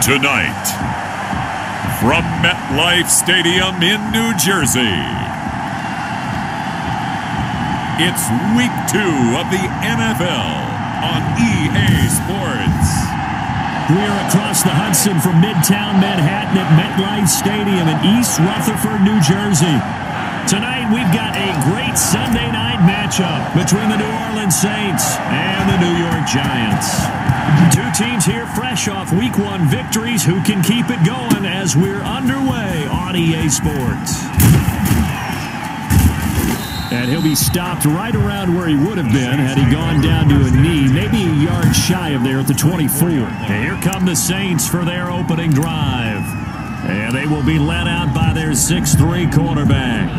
Tonight, from MetLife Stadium in New Jersey, it's Week 2 of the NFL on EA Sports. We are across the Hudson from Midtown Manhattan at MetLife Stadium in East Rutherford, New Jersey. Tonight, we've got a great Sunday night matchup between the New Orleans Saints and the New York Giants. Two teams here fresh off Week 1 victories who can keep it going as we're underway on EA Sports. And he'll be stopped right around where he would have been had he gone down to a knee, maybe a yard shy of there at the 24. And here come the Saints for their opening drive. And they will be led out by their 6'3" quarterback.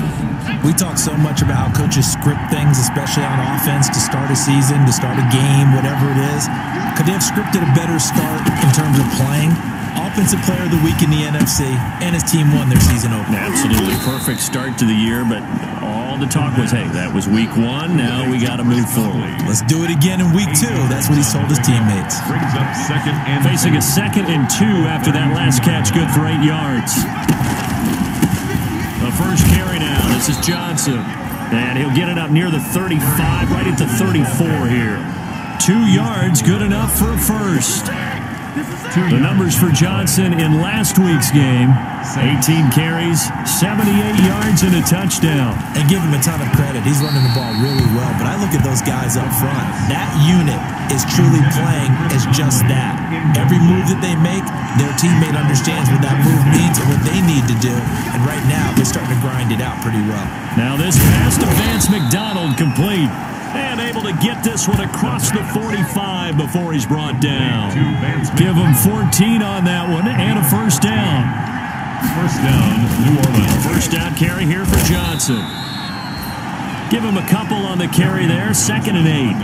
We talk so much about how coaches script things, especially on offense, to start a season, to start a game, whatever it is. Could they have scripted a better start in terms of playing? Offensive Player of the Week in the NFC, and his team won their season opener. Absolutely perfect start to the year, but all the talk was, hey, that was Week 1. Now we got to move forward. Let's do it again in Week 2. That's what he's told his teammates. Brings up second and facing a 2nd and 2 after that last catch, good for 8 yards. The first carry now. This is Johnson, and he'll get it up near the 35, right at the 34 here. 2 yards, good enough for a first. The numbers for Johnson in last week's game: 18 carries, 78 yards, and a touchdown. And give him a ton of credit. He's running the ball really well. But I look at those guys up front. That unit is truly playing as just that. Every move that they make, their teammate understands what that move means and what they need to do. And right now, they're starting to grind it out pretty well. Now this pass to Vance McDonald complete. And able to get this one across the 45 before he's brought down. Give him 14 on that one and a first down. First down, New Orleans. First down carry here for Johnson. Give him a couple on the carry there. 2nd and 8.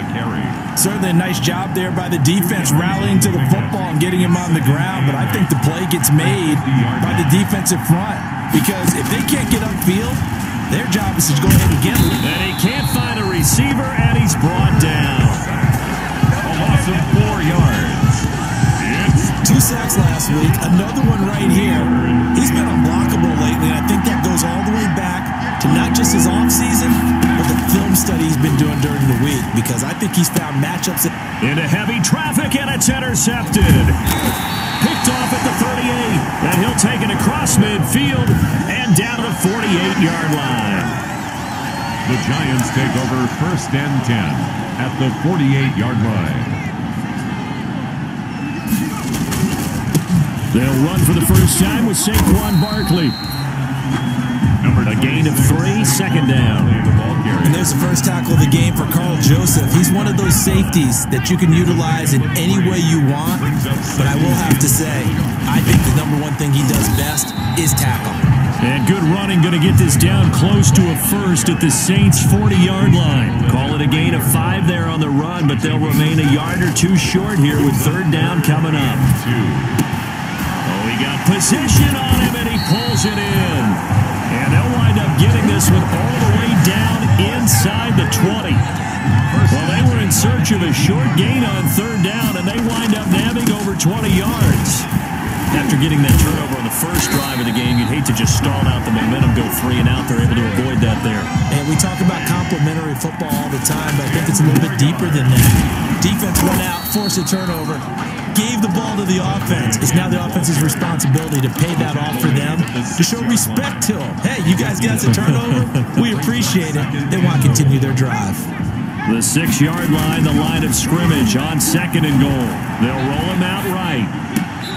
Certainly a nice job there by the defense rallying to the football and getting him on the ground. But I think the play gets made by the defensive front. Because if they can't get upfield, their job is to go ahead and get him. And he can't find a receiver, and he's brought down. A loss of 4 yards. It's 2 sacks last week. Another one right here. He's been unblockable lately, and I think that goes all the way back to not just his offseason, but the film study he's been doing during the week, because I think he's found matchups. Into heavy traffic, and it's intercepted. Picked off at the 38, and he'll take it across midfield and down to the 48-yard line. The Giants take over 1st and 10 at the 48-yard line. They'll run for the first time with Saquon Barkley. A gain of 3, 2nd down. And there's the first tackle of the game for Carl Joseph. He's one of those safeties that you can utilize in any way you want. But I will have to say, I think the #1 thing he does best is tackle. And good running, going to get this down close to a first at the Saints' 40-yard line. Call it a gain of 5 there on the run, but they'll remain a yard or 2 short here with 3rd down coming up. Oh, he got position on him, and he pulls it in. And they'll wind up getting this one all the way down inside the 20. Well, they were in search of a short gain on 3rd down, and they wind up nabbing over 20 yards. After getting that turnover on the first drive of the game, you'd hate to just stall out the momentum, go 3 and out. They're able to avoid that there. And we talk about complementary football all the time, but I think it's a little bit deeper than that. Defense went out, forced a turnover, gave the ball to the offense. It's now the offense's responsibility to pay that off for them, to show respect to them. Hey, you guys got a turnover? We appreciate it. They want to continue their drive. The 6-yard line, the line of scrimmage on 2nd and goal. They'll roll him out right.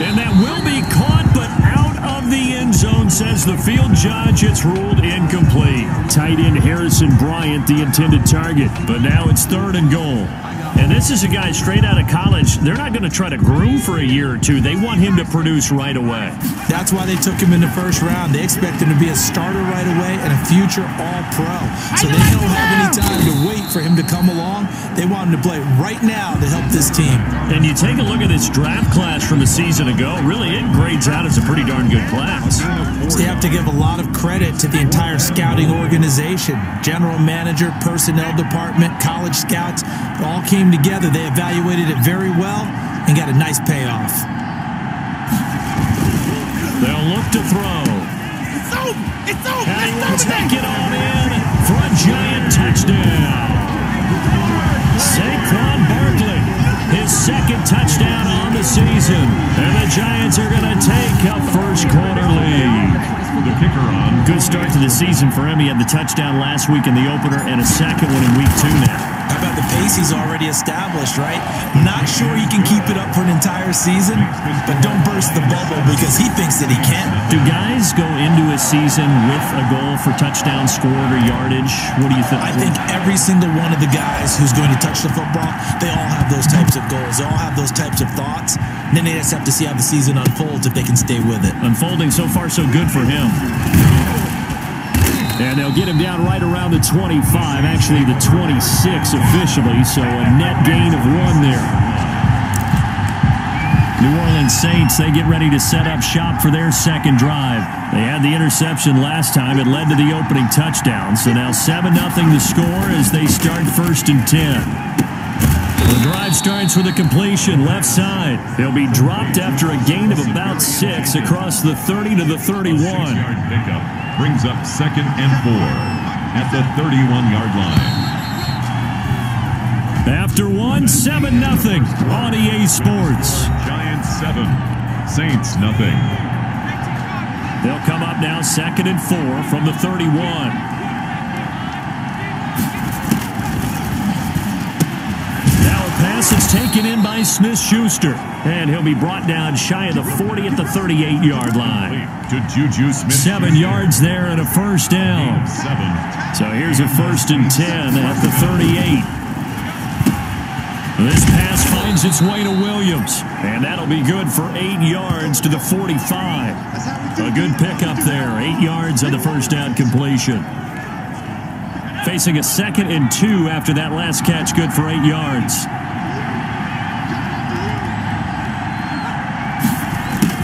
And that will be caught, but out of the end zone, says the field judge. It's ruled incomplete. Tight end Harrison Bryant, the intended target. But now it's 3rd and goal. And this is a guy straight out of college. They're not going to try to groom for a year or 2. They want him to produce right away. That's why they took him in the 1st round. They expect him to be a starter right away and a future All-Pro. So they don't have any time to wait for him to come along. They want him to play right now to help this team. And you take a look at this draft class from a season ago. Really, it grades out as a pretty darn good class. So you have to give a lot of credit to the entire scouting organization. General manager, personnel department, college scouts, all came together. They evaluated it very well and got a nice payoff. look to throw. It's over. It's over. And he will take it on in for a Giant touchdown. Saquon Barkley, his second touchdown on the season. And the Giants are going to take a first-quarter lead. The kicker on. Good start to the season for him. He had the touchdown last week in the opener and a second one in week 2 now. How about the pace he's already established, right? Not sure he can keep it up for an entire season, but don't burst the bubble because he thinks that he can. Do guys go into a season with a goal for touchdown scored or yardage? What do you think? I think every single one of the guys who's going to touch the football, they all have those types of goals. They all have those types of thoughts. And then they just have to see how the season unfolds if they can stay with it. Unfolding so far so good for him. And they'll get him down right around the 25, actually the 26 officially, so a net gain of 1 there. New Orleans Saints, they get ready to set up shop for their second drive. They had the interception last time. It led to the opening touchdown, so now 7-0 the score as they start 1st and 10. The drive starts with a completion left side. They'll be dropped after a gain of about 6 across the 30 to the 31. 6-yard pickup brings up 2nd and 4 at the 31-yard line. After 1, 7-0 on EA Sports. Giants 7, Saints nothing. They'll come up now 2nd and 4 from the 31. Pass is taken in by Smith-Schuster, and he'll be brought down shy of the 40 at the 38-yard line. To Juju Smith. 7 yards there and a first down. 7. So here's a 1st and 10 at the 38. This pass finds its way to Williams, and that'll be good for 8 yards to the 45. A good pickup there, 8 yards on the first down completion. Facing a 2nd and 2 after that last catch, good for 8 yards.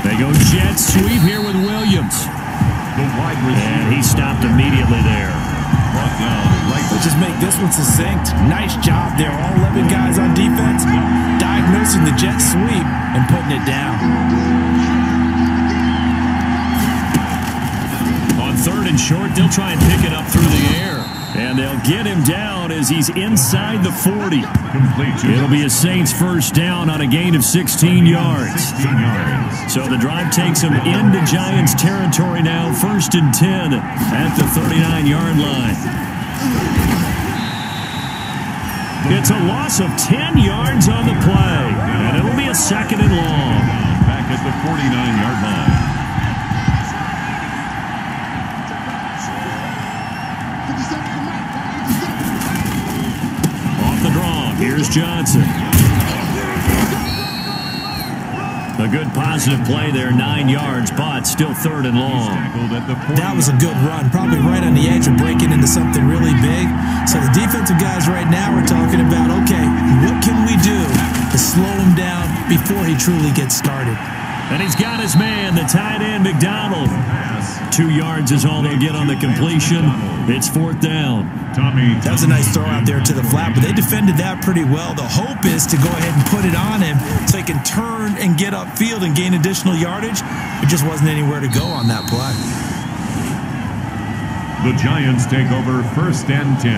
They go jet sweep here with Williams. The wide receiver. And he stopped immediately there. Brought down right. Let's just make this one succinct. Nice job there. All 11 guys on defense diagnosing the jet sweep and putting it down. On 3rd and short, they'll try and pick it up through the air. And they'll get him down as he's inside the 40. It'll be a Saints first down on a gain of 16 yards. 16 yards. So the drive takes him into Giants territory now, 1st and 10 at the 39-yard line. It's a loss of 10 yards on the play, and it'll be a 2nd and long. Back at the 49-yard line. Here's Johnson. A good positive play there, 9 yards, but still 3rd and long. That was a good run, probably right on the edge of breaking into something really big. So the defensive guys right now are talking about, okay, what can we do to slow him down before he truly gets started? And he's got his man, the tight end, McDonald. 2 yards is all they'll get on the completion. It's 4th down. That was a nice throw out there to the flat, but they defended that pretty well. The hope is to go ahead and put it on him so he can turn and get upfield and gain additional yardage. It just wasn't anywhere to go on that play. The Giants take over 1st and 10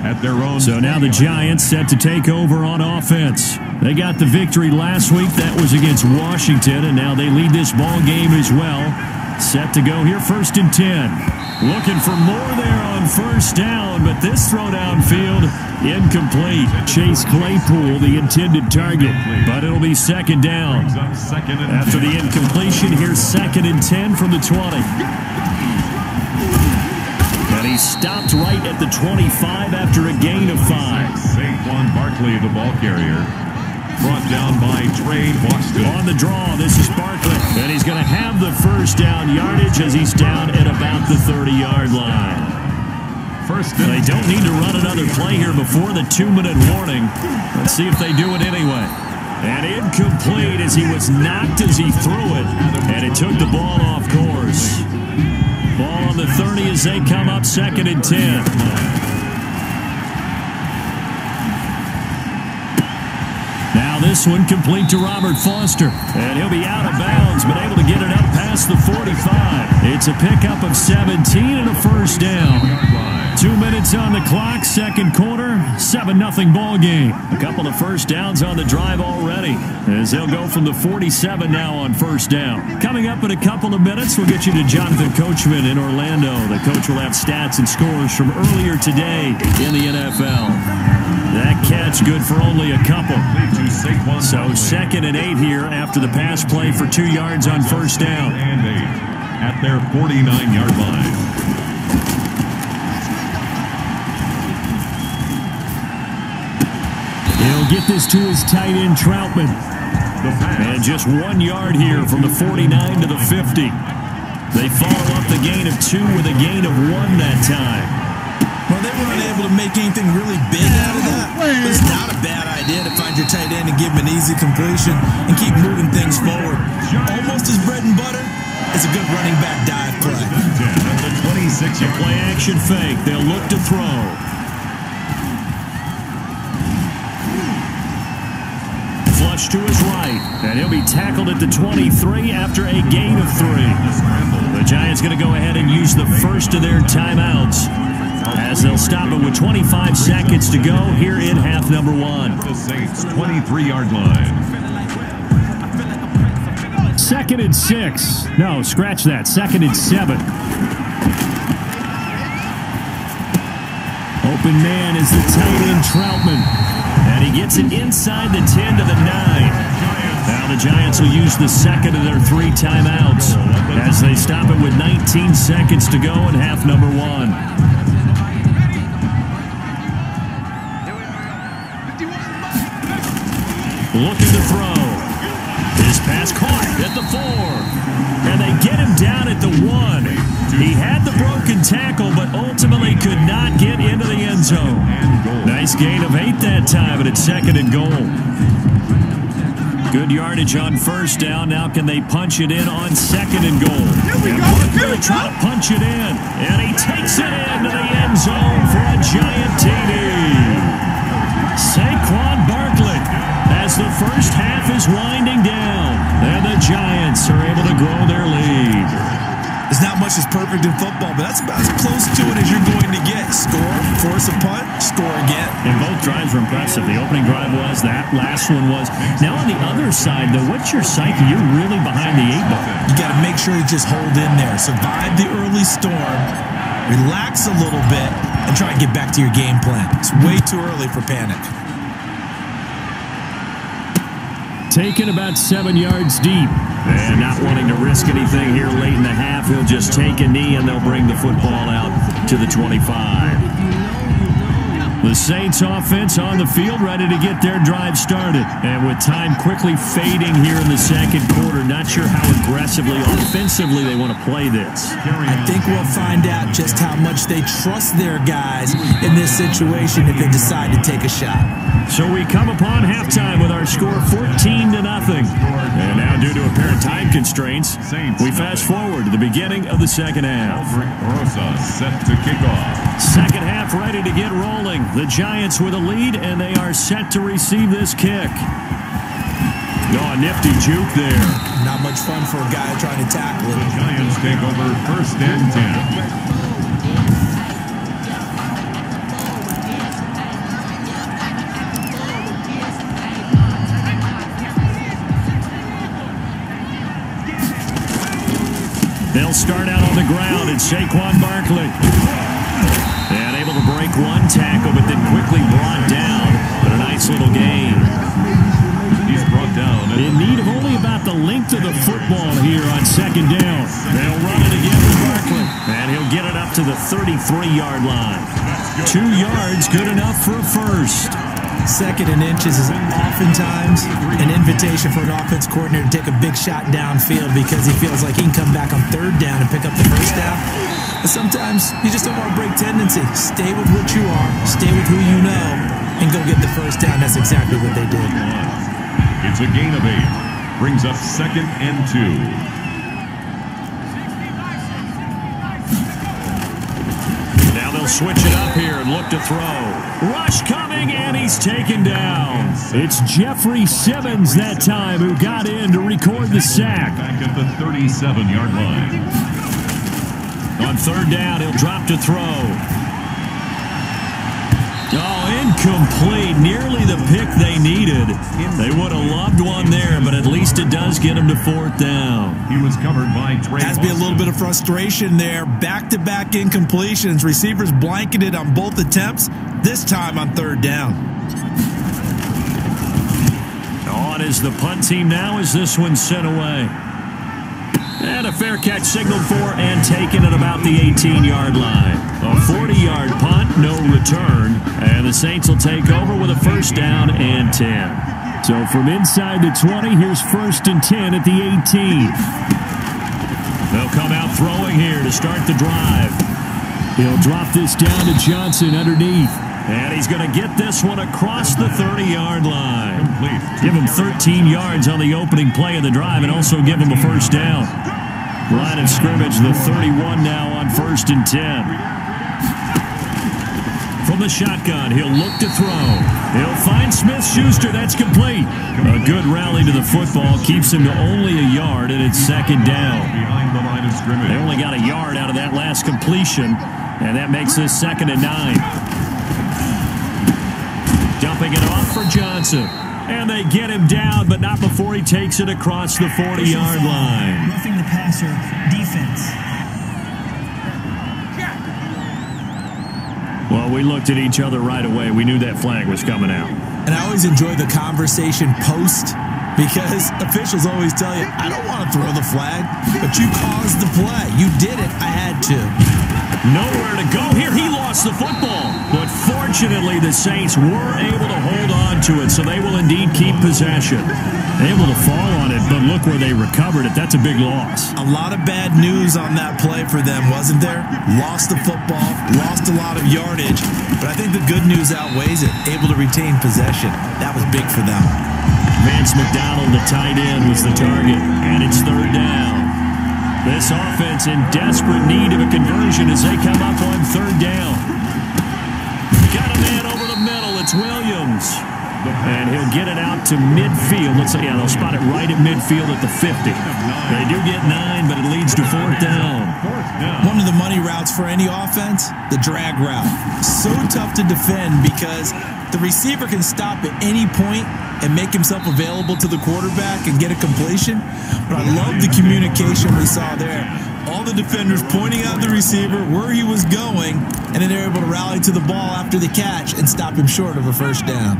at their own. So now the Giants set to take over on offense. They got the victory last week. That was against Washington, and now they lead this ball game as well. Set to go here, 1st and 10. Looking for more there on 1st down, but this throw downfield incomplete. Chase Claypool, the intended target, but it'll be 2nd down. After the incompletion, here's 2nd and 10 from the 20. And he stopped right at the 25 after a gain of 5. Saquon Barkley, the ball carrier. Brought down by Trey Boston. On the draw, this is Barkley. And he's going to have the first down yardage as he's down at about the 30-yard line. They don't need to run another play here before the 2-minute warning. Let's see if they do it anyway. And incomplete as he was knocked as he threw it. And it took the ball off course. Ball on the 30 as they come up 2nd and 10. Now this one complete to Robert Foster. And he'll be out of bounds, but able to get it up past the 45. It's a pickup of 17 and a first down. 2 minutes on the clock, second quarter, 7-0 ball game. A couple of first downs on the drive already, as they'll go from the 47 now on first down. Coming up in a couple of minutes, we'll get you to Jonathan Coachman in Orlando. The coach will have stats and scores from earlier today in the NFL. That catch good for only a couple. So 2nd and 8 here after the pass play for 2 yards on first down. At their 49-yard line. He'll get this to his tight end, Troutman. And just 1 yard here from the 49 to the 50. They follow up the gain of 2 with a gain of 1 that time. Well, they weren't able to make anything really big out of that. But it's not a bad idea to find your tight end and give him an easy completion and keep moving things forward. Almost his bread and butter is a good running back dive play. A play action fake. They'll look to throw. Flush to his right, and he'll be tackled at the 23 after a gain of 3. The Giants going to go ahead and use the first of their timeouts, as they'll stop it with 25 seconds to go here in half number 1. The Saints' 23-yard line. 2nd and 6. No, scratch that. 2nd and 7. Open man is the tight end, Troutman. And he gets it inside the 10 to the 9. Now the Giants will use the second of their 3 timeouts as they stop it with 19 seconds to go in half number 1. Looking to throw. His pass caught at the 4. And they get him down at the 1. He had the broken tackle, but ultimately could not get into the end zone. Nice gain of 8 that time, but it's 2nd and goal. Good yardage on first down. Now can they punch it in on 2nd and goal? They'll try to punch it in, and he takes it into the end zone for a giant TD. Saquon Barkley, as the first half is winding down, and the Giants are able to grow their lead. There's not much that's perfect in football, but that's about as close to it as you're going to get. Score, force a punt, score again. And both drives were impressive. The opening drive was, that last one was. Now on the other side, though, what's your psyche? You're really behind the 8 ball. You got to make sure you just hold in there. Survive the early storm, relax a little bit, and try and get back to your game plan. It's way too early for panic. Taken about 7 yards deep. And not wanting to risk anything here late in the half, he'll just take a knee and they'll bring the football out to the 25. The Saints offense on the field, ready to get their drive started. And with time quickly fading here in the second quarter, not sure how aggressively, offensively they want to play this. I think we'll find out just how much they trust their guys in this situation if they decide to take a shot. So we come upon halftime with our score 14-0. And now due to apparent time constraints, we fast forward to the beginning of the second half. Set to kick off. Second half ready to get rolling. The Giants with a lead, and they are set to receive this kick. Oh, nifty juke there. Not much fun for a guy trying to tackle it. The Giants take over 1st and 10. They'll start out on the ground. It's Saquon Barkley. And able to break 1 tackle, but then quickly brought down. But a nice little gain. He's brought down. In need of only about the length of the football here on 2nd down. They'll run it again with Barkley. And he'll get it up to the 33-yard line. 2 yards, good enough for a first. 2nd and inches is oftentimes an invitation for an offense coordinator to take a big shot downfield because he feels like he can come back on 3rd down and pick up the first down. But sometimes you just don't want to break tendency. Stay with what you are, stay with who you know, and go get the first down. That's exactly what they did. It's a gain of 8. Brings up 2nd and 2. Now they'll switch it up here and look to throw. Rush coming, and he's taken down. It's Jeffrey Simmons that time who got in to record the sack. Back at the 37-yard line. On third down, he'll drop to throw. Oh, incomplete. Nearly the pick they needed. They would have loved one there, but at least it does get him to fourth down. He was covered by Trey. Has to be a little bit of frustration there. Back-to-back incompletions. Receivers blanketed on both attempts, this time on third down. On is the punt team now as this one's sent away. And a fair catch signaled for and taken at about the 18-yard line. A 40-yard punt, no return. And the Saints will take over with a first down and 10. So from inside the 20, here's first and 10 at the 18. They'll come out throwing here to start the drive. He'll drop this down to Johnson underneath. And he's going to get this one across the 30-yard line. Give him 13 yards on the opening play of the drive and also give him a first down. Line of scrimmage, the 31 now on first and 10. From the shotgun, he'll look to throw. He'll find Smith-Schuster. That's complete. A good rally to the football keeps him to only a yard, and it's second down. Behind the line of scrimmage. They only got a yard out of that last completion, and that makes this second and 9. Dumping it off for Johnson. And they get him down, but not before he takes it across the 40-yard line. Roughing the passer defense. Well, we looked at each other right away. We knew that flag was coming out. And I always enjoy the conversation post, because officials always tell you, I don't want to throw the flag, but you caused the play. You did it. I had to. Nowhere to go here. He lost the football. But fortunately, the Saints were able to hold on to it, so they will indeed keep possession. Able to fall on it, but look where they recovered it. That's a big loss. A lot of bad news on that play for them, wasn't there? Lost the football, lost a lot of yardage, but I think the good news outweighs it. Able to retain possession. That was big for them. Vance McDonald, the tight end, was the target, and it's third down. This offense in desperate need of a conversion as they come up on third down. Got a man over the middle. It's Williams. And he'll get it out to midfield. Let's say, yeah, they'll spot it right at midfield at the 50. They do get 9, but it leads to fourth down. One of the money routes for any offense, the drag route. So tough to defend because the receiver can stop at any point and make himself available to the quarterback and get a completion. But I love the communication we saw there. All the defenders pointing out the receiver where he was going, and then they're able to rally to the ball after the catch and stop him short of a first down.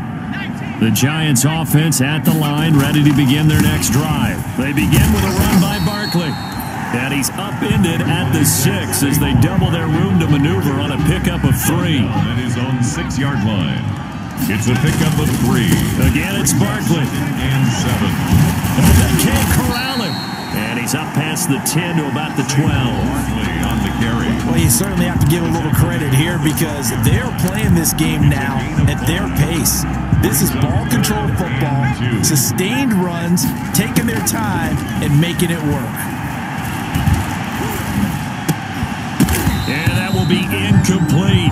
The Giants offense at the line, ready to begin their next drive. They begin with a run by Barkley. And he's upended at the 6 as they double their room to maneuver on a pickup of 3. At his own 6-yard line. It's a pickup of 3. Again, it's Barkley. And 7. They can't corral him. And he's up past the 10 to about the 12. Barkley on the carry. Well, you certainly have to give a little credit here because they're playing this game now at their pace. This is ball control football, sustained runs, taking their time, and making it work. And that will be incomplete.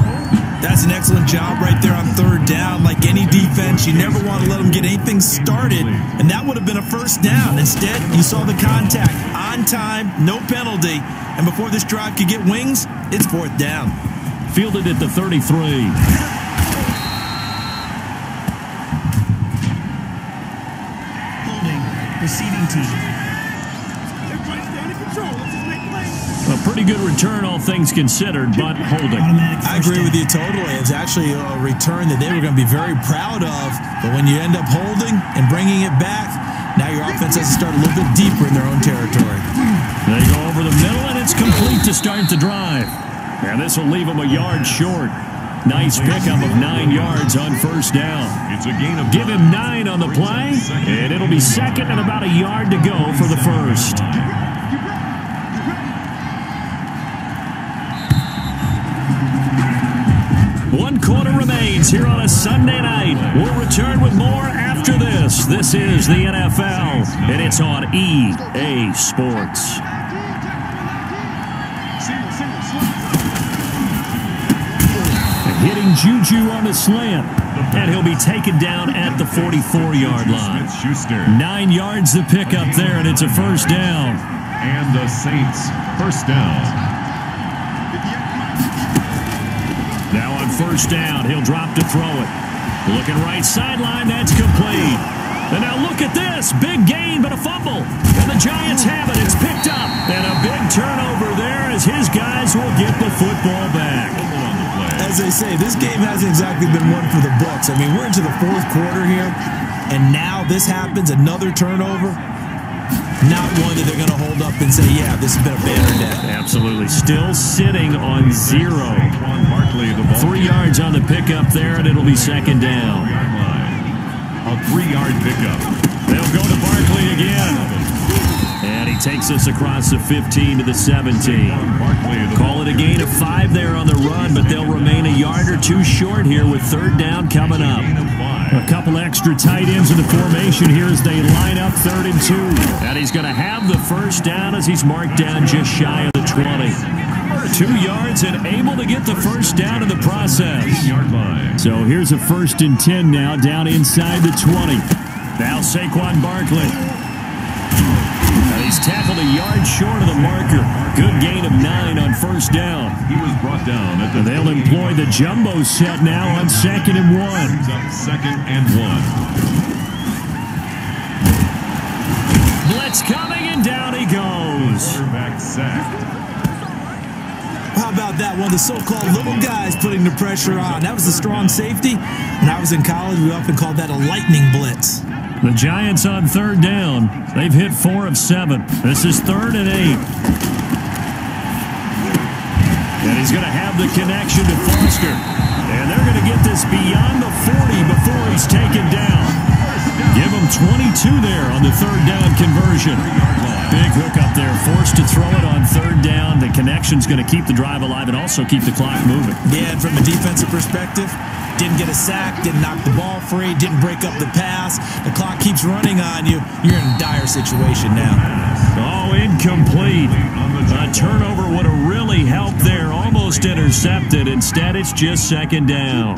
That's an excellent job right there on third down. Like any defense, you never want to let them get anything started, and that would have been a first down. Instead, you saw the contact on time, no penalty, and before this drive could get wings, it's fourth down. Fielded at the 33. Receiving team. Everybody's down in control. Let's just make plays. A pretty good return, all things considered, but holding. I agree with you totally. It's actually a return that they were going to be very proud of, but when you end up holding and bringing it back, now your offense has to start a little bit deeper in their own territory. They go over the middle, and it's complete to start the drive. And this will leave them a yard short. Nice pickup of 9 yards on first down. It's a gain of Give him 9 on the play, and it'll be second and about a yard to go for the first. One quarter remains here on a Sunday night. We'll return with more after this. This is the NFL, and it's on EA Sports. Hitting Juju on the slant. And he'll be taken down at the 44-yard line. 9 yards to pick up there, and it's a first down. And the Saints, first down. Now on first down, he'll drop to throw it. Looking right sideline, that's complete. And now look at this. Big gain, but a fumble. And the Giants have it. It's picked up. And a big turnover there as his guys will get the football back. As they say, this game hasn't exactly been one for the books. I mean, we're into the fourth quarter here, and now this happens, another turnover. Not one that they're going to hold up and say, yeah, this has been a banner day. Absolutely. Still sitting on 0. 3 yards on the pickup there, and it'll be second down. A 3-yard pickup. They'll go to Barkley again. And he takes us across the 15 to the 17. Call it a gain of 5 there on the run, but they'll remain a yard or 2 short here with third down coming up. A couple extra tight ends in the formation here as they line up 3rd and 2. And he's going to have the first down as he's marked down just shy of the 20. 2 yards and able to get the first down in the process. So here's a 1st and 10 now down inside the 20. Now Saquon Barkley. And he's tackled a yard short of the marker. Good gain of 9 on first down. He was brought down at the They'll employ the jumbo set now on 2nd and 1. Second and 1. Blitz coming and down he goes. Quarterback sacked. How about that? One of the so-called little guys putting the pressure on. That was a strong safety. When I was in college, we often called that a lightning blitz. The Giants on 3rd down. They've hit 4 of 7. This is 3rd and 8. And he's going to have the connection to Foster. And they're going to get this beyond the 40 before he's taken down. Give him 22 there on the 3rd down conversion. Big hook up there. Forced to throw it on 3rd down. The connection's going to keep the drive alive and also keep the clock moving. Yeah, and from a defensive perspective, didn't get a sack, didn't knock the ball free, didn't break up the pass. The clock keeps running on you. You're in a dire situation now. Oh, incomplete. A turnover would have really helped there. Almost intercepted. Instead, it's just 2nd down.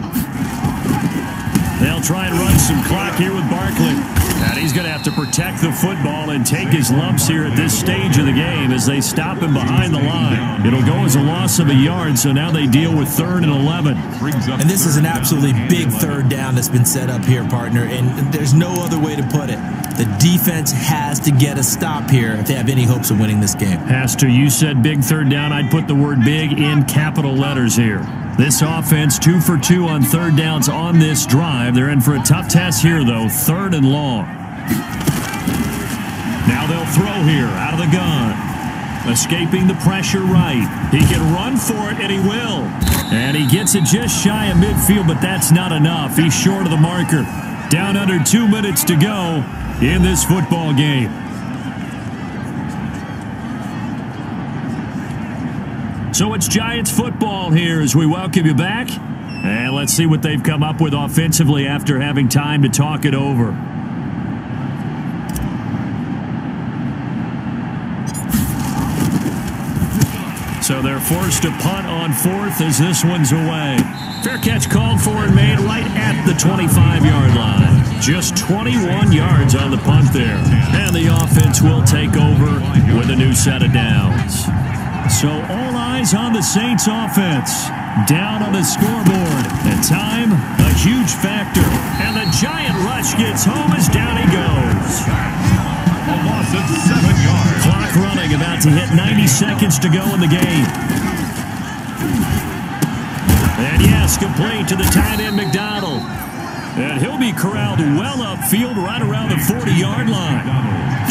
They'll try and run some clock here with Barkley. And he's going to have to protect the football and take his lumps here at this stage of the game as they stop him behind the line. It'll go as a loss of a yard, so now they deal with 3rd and 11. And this is an absolutely big 3rd down that's been set up here, partner, and there's no other way to put it. The defense has to get a stop here if they have any hopes of winning this game. Has to. You said big 3rd down. I'd put the word big in capital letters here. This offense 2 for 2 on 3rd downs on this drive. They're in for a tough test here, though. 3rd and long. Now they'll throw here out of the gun. Escaping the pressure right. He can run for it, and he will. And he gets it just shy of midfield, but that's not enough. He's short of the marker. Down under 2 minutes to go in this football game. So it's Giants football here as we welcome you back. And let's see what they've come up with offensively after having time to talk it over. So they're forced to punt on 4th as this one's away. Fair catch called for and made right at the 25-yard line. Just 21 yards on the punt there. And the offense will take over with a new set of downs. So all eyes on the Saints offense. Down on the scoreboard. And time, a huge factor. And the giant rush gets home as down he goes. A loss of 7 yards. Clock running, about to hit 90 seconds to go in the game. And yes, complete to the tight end McDonald. And he'll be corralled well upfield right around the 40-yard line.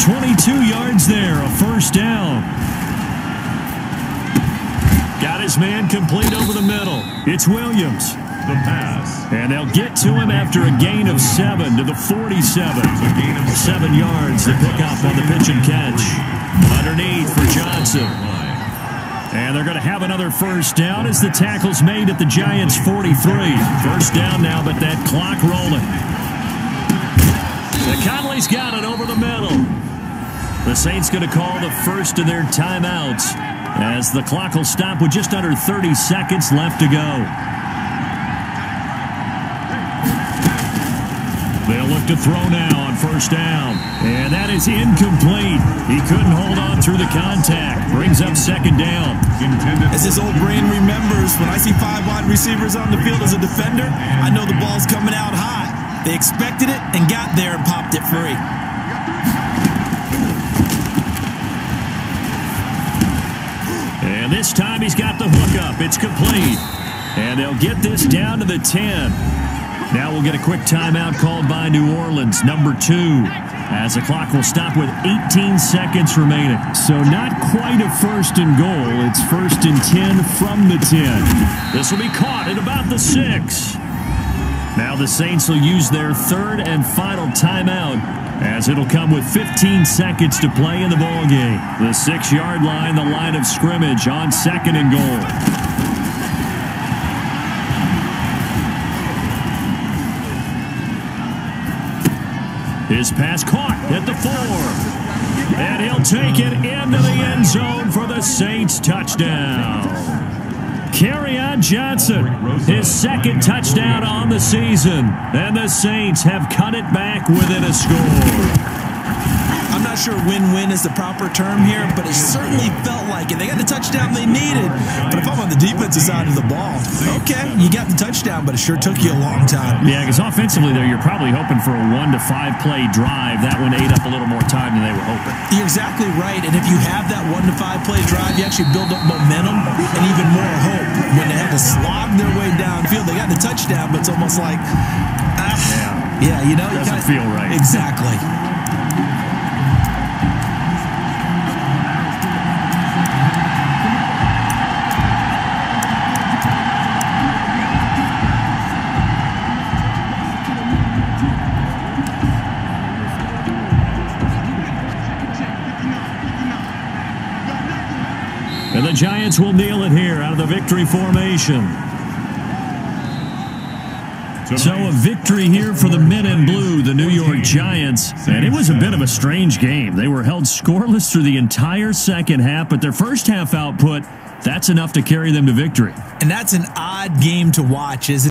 22 yards there, a first down. Got his man complete over the middle. It's Williams. The pass. And they'll get to him after a gain of 7 to the 47. 7 yards to pick up on the pitch and catch. Underneath for Johnson. And they're going to have another first down as the tackle's made at the Giants' 43. First down now, but that clock rolling. The Conley's got it over the middle. The Saints going to call the first of their timeouts as the clock will stop with just under 30 seconds left to go. look to throw now on first down. And that is incomplete. He couldn't hold on through the contact. Brings up second down. As his old brain remembers, when I see 5 wide receivers on the field as a defender, I know the ball's coming out high. They expected it and got there and popped it free. And this time he's got the hook up. It's complete. And they'll get this down to the 10. Now we'll get a quick timeout called by New Orleans, number 2, as the clock will stop with 18 seconds remaining. So not quite a first and goal. It's first and 10 from the 10. This will be caught at about the 6. Now the Saints will use their third and final timeout, as it'll come with 15 seconds to play in the ballgame. The 6-yard line, the line of scrimmage on second and goal. His pass caught at the 4. And he'll take it into the end zone for the Saints touchdown. Kerryon Johnson, his second touchdown on the season. And the Saints have cut it back within a score. I'm not sure win-win is the proper term here, but it certainly felt like it. They got the touchdown they needed. But if I'm on the defensive side of the ball, okay, you got the touchdown, but it sure took you a long time. Yeah, because offensively, though, you're probably hoping for a 1 to 5 play drive. That one ate up a little more time than they were hoping. You're exactly right. And if you have that 1 to 5 play drive, you actually build up momentum and even more hope. When they had to slog their way downfield, they got the touchdown, but it's almost like, yeah, you know, doesn't feel right. Exactly. And the Giants will kneel it here out of the victory formation. So a victory here for the men in blue, the New York Giants. And it was a bit of a strange game. They were held scoreless through the entire second half, but their first half output, that's enough to carry them to victory. And that's an odd game to watch, isn't it?